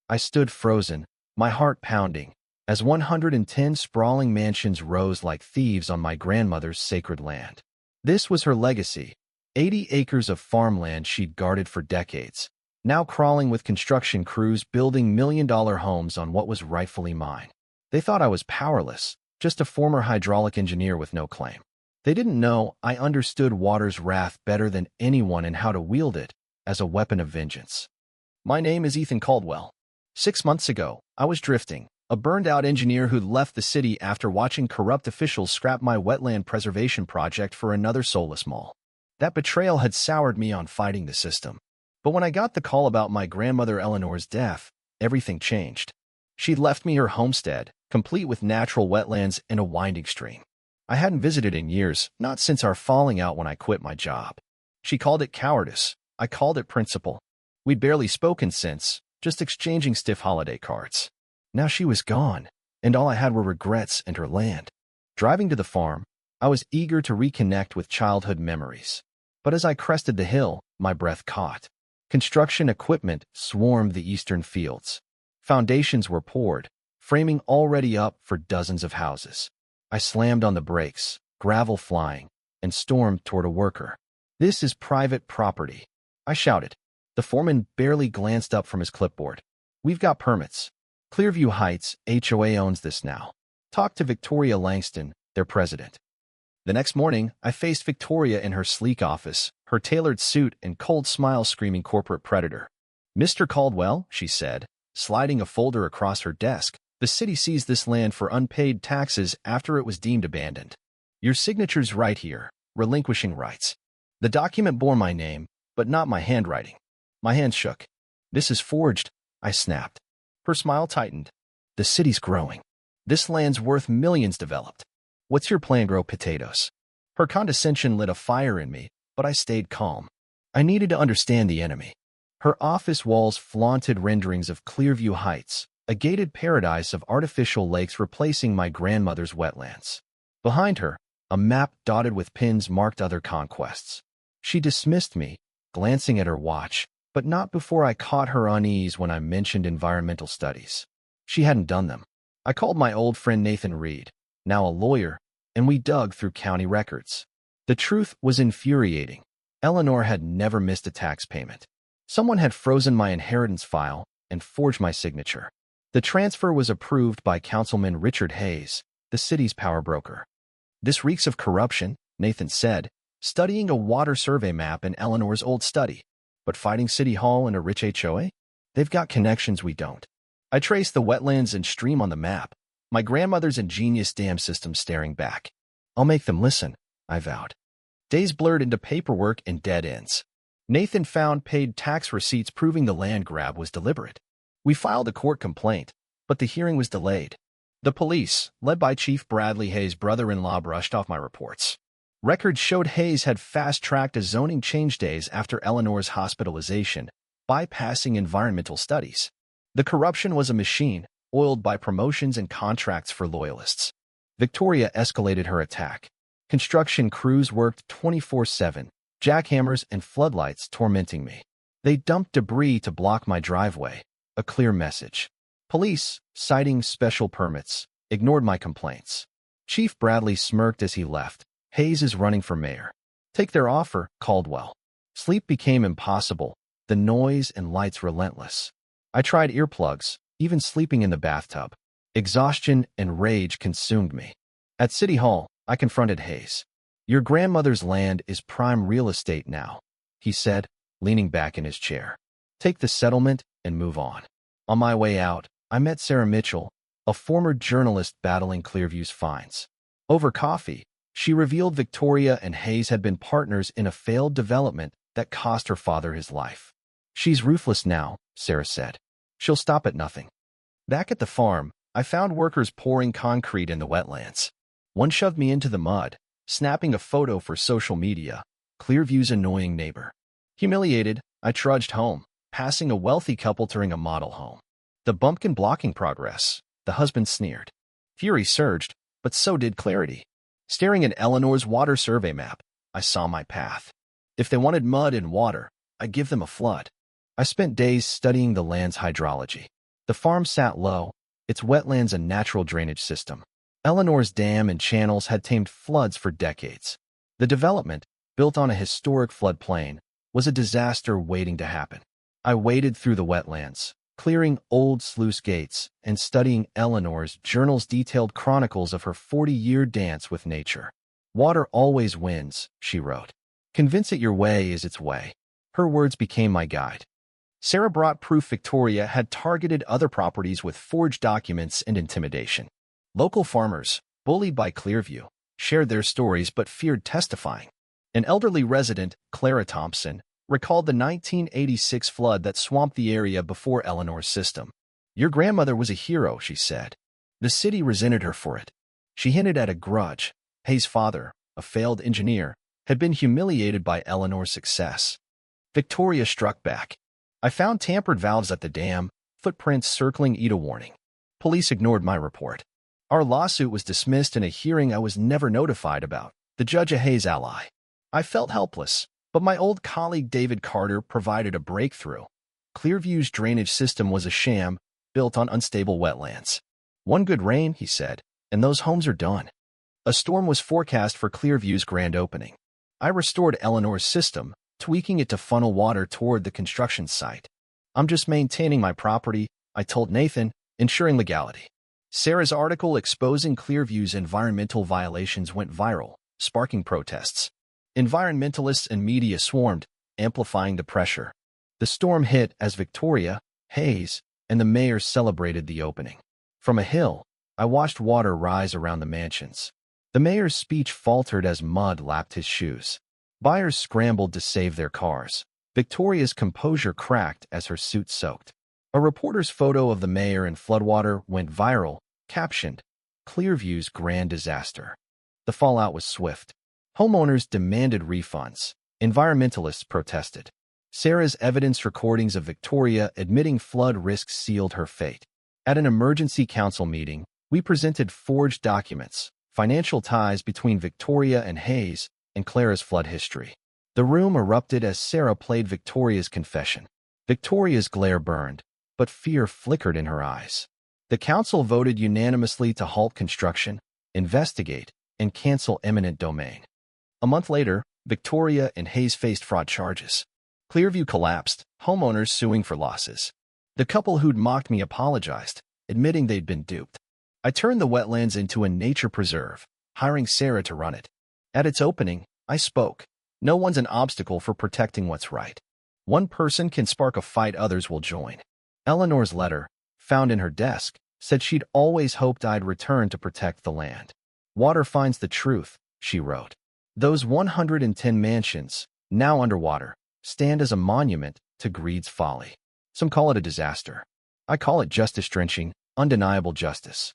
I stood frozen, my heart pounding, as 110 sprawling mansions rose like thieves on my grandmother's sacred land. This was her legacy, 80 acres of farmland she'd guarded for decades, now crawling with construction crews building million-dollar homes on what was rightfully mine. They thought I was powerless, just a former hydraulic engineer with no claim. They didn't know I understood water's wrath better than anyone and how to wield it as a weapon of vengeance. My name is Ethan Caldwell. 6 months ago, I was drifting, a burned-out engineer who'd left the city after watching corrupt officials scrap my wetland preservation project for another soulless mall. That betrayal had soured me on fighting the system. But when I got the call about my grandmother Eleanor's death, everything changed. She'd left me her homestead, complete with natural wetlands and a winding stream. I hadn't visited in years, not since our falling out when I quit my job. She called it cowardice. I called it principle. We'd barely spoken since, just exchanging stiff holiday cards. Now she was gone, and all I had were regrets and her land. Driving to the farm, I was eager to reconnect with childhood memories. But as I crested the hill, my breath caught. Construction equipment swarmed the eastern fields. Foundations were poured, framing already up for dozens of houses. I slammed on the brakes, gravel flying, and stormed toward a worker. "This is private property," I shouted. The foreman barely glanced up from his clipboard. "We've got permits. Clearview Heights HOA owns this now. Talk to Victoria Langston, their president." The next morning, I faced Victoria in her sleek office, her tailored suit and cold smile screaming corporate predator. "Mr. Caldwell," she said, sliding a folder across her desk, "the city seized this land for unpaid taxes after it was deemed abandoned. Your signature's right here, relinquishing rights." The document bore my name, but not my handwriting. My hands shook. "This is forged," I snapped. Her smile tightened. "The city's growing. This land's worth millions developed. What's your plan, grow potatoes?" Her condescension lit a fire in me, but I stayed calm. I needed to understand the enemy. Her office walls flaunted renderings of Clearview Heights, a gated paradise of artificial lakes replacing my grandmother's wetlands. Behind her, a map dotted with pins marked other conquests. She dismissed me, glancing at her watch, but not before I caught her unease when I mentioned environmental studies. She hadn't done them. I called my old friend Nathan Reed, now a lawyer, and we dug through county records. The truth was infuriating. Eleanor had never missed a tax payment. Someone had frozen my inheritance file and forged my signature. The transfer was approved by Councilman Richard Hayes, the city's power broker. "This reeks of corruption," Nathan said, studying a water survey map in Eleanor's old study. "But fighting City Hall and a rich HOA? They've got connections we don't." I traced the wetlands and stream on the map, my grandmother's ingenious dam system staring back. "I'll make them listen," I vowed. Days blurred into paperwork and dead ends. Nathan found paid tax receipts proving the land grab was deliberate. We filed a court complaint, but the hearing was delayed. The police, led by Chief Bradley Hayes' brother-in-law, brushed off my reports. Records showed Hayes had fast-tracked a zoning change days after Eleanor's hospitalization, bypassing environmental studies. The corruption was a machine, oiled by promotions and contracts for loyalists. Victoria escalated her attack. Construction crews worked 24/7, jackhammers and floodlights tormenting me. They dumped debris to block my driveway, a clear message. Police, citing special permits, ignored my complaints. Chief Bradley smirked as he left. "Hayes is running for mayor. Take their offer, Caldwell." Sleep became impossible, the noise and lights relentless. I tried earplugs, even sleeping in the bathtub. Exhaustion and rage consumed me. At City Hall, I confronted Hayes. "Your grandmother's land is prime real estate now," he said, leaning back in his chair. "Take the settlement and move on." On my way out, I met Sarah Mitchell, a former journalist battling Clearview's fines. Over coffee, she revealed Victoria and Hayes had been partners in a failed development that cost her father his life. "She's ruthless now," Sarah said. "She'll stop at nothing." Back at the farm, I found workers pouring concrete in the wetlands. One shoved me into the mud, snapping a photo for social media, Clearview's annoying neighbor. Humiliated, I trudged home, passing a wealthy couple touring a model home. "The bumpkin blocking progress," the husband sneered. Fury surged, but so did clarity. Staring at Eleanor's water survey map, I saw my path. If they wanted mud and water, I'd give them a flood. I spent days studying the land's hydrology. The farm sat low, its wetlands a natural drainage system. Eleanor's dam and channels had tamed floods for decades. The development, built on a historic floodplain, was a disaster waiting to happen. I waded through the wetlands, clearing old sluice gates and studying Eleanor's journal's detailed chronicles of her 40-year dance with nature. "Water always wins," she wrote. "Convince it your way is its way." Her words became my guide. Sarah brought proof Victoria had targeted other properties with forged documents and intimidation. Local farmers, bullied by Clearview, shared their stories but feared testifying. An elderly resident, Clara Thompson, recalled the 1986 flood that swamped the area before Eleanor's system. "Your grandmother was a hero," she said. "The city resented her for it." She hinted at a grudge. Hayes' father, a failed engineer, had been humiliated by Eleanor's success. Victoria struck back. "I found tampered valves at the dam, footprints circling ETA warning." Police ignored my report. Our lawsuit was dismissed in a hearing I was never notified about, the judge a Hayes ally. I felt helpless, but my old colleague David Carter provided a breakthrough. Clearview's drainage system was a sham, built on unstable wetlands. "One good rain," he said, "and those homes are done." A storm was forecast for Clearview's grand opening. I restored Eleanor's system, tweaking it to funnel water toward the construction site. "I'm just maintaining my property," I told Nathan, ensuring legality. Sarah's article exposing Clearview's environmental violations went viral, sparking protests. Environmentalists and media swarmed, amplifying the pressure. The storm hit as Victoria, Hayes, and the mayor celebrated the opening. From a hill, I watched water rise around the mansions. The mayor's speech faltered as mud lapped his shoes. Buyers scrambled to save their cars. Victoria's composure cracked as her suit soaked. A reporter's photo of the mayor in floodwater went viral, captioned, "Clearview's Grand Disaster." The fallout was swift. Homeowners demanded refunds. Environmentalists protested. Sarah's evidence recordings of Victoria admitting flood risks sealed her fate. At an emergency council meeting, we presented forged documents, financial ties between Victoria and Hayes, and Clara's flood history. The room erupted as Sarah played Victoria's confession. Victoria's glare burned, but fear flickered in her eyes. The council voted unanimously to halt construction, investigate, and cancel eminent domain. A month later, Victoria and Hayes faced fraud charges. Clearview collapsed, homeowners suing for losses. The couple who'd mocked me apologized, admitting they'd been duped. I turned the wetlands into a nature preserve, hiring Sarah to run it. At its opening, I spoke. "No one's an obstacle for protecting what's right. One person can spark a fight others will join." Eleanor's letter, found in her desk, said she'd always hoped I'd return to protect the land. "Water finds the truth," she wrote. "Those 110 mansions, now underwater, stand as a monument to greed's folly. Some call it a disaster. I call it justice drenching, undeniable justice."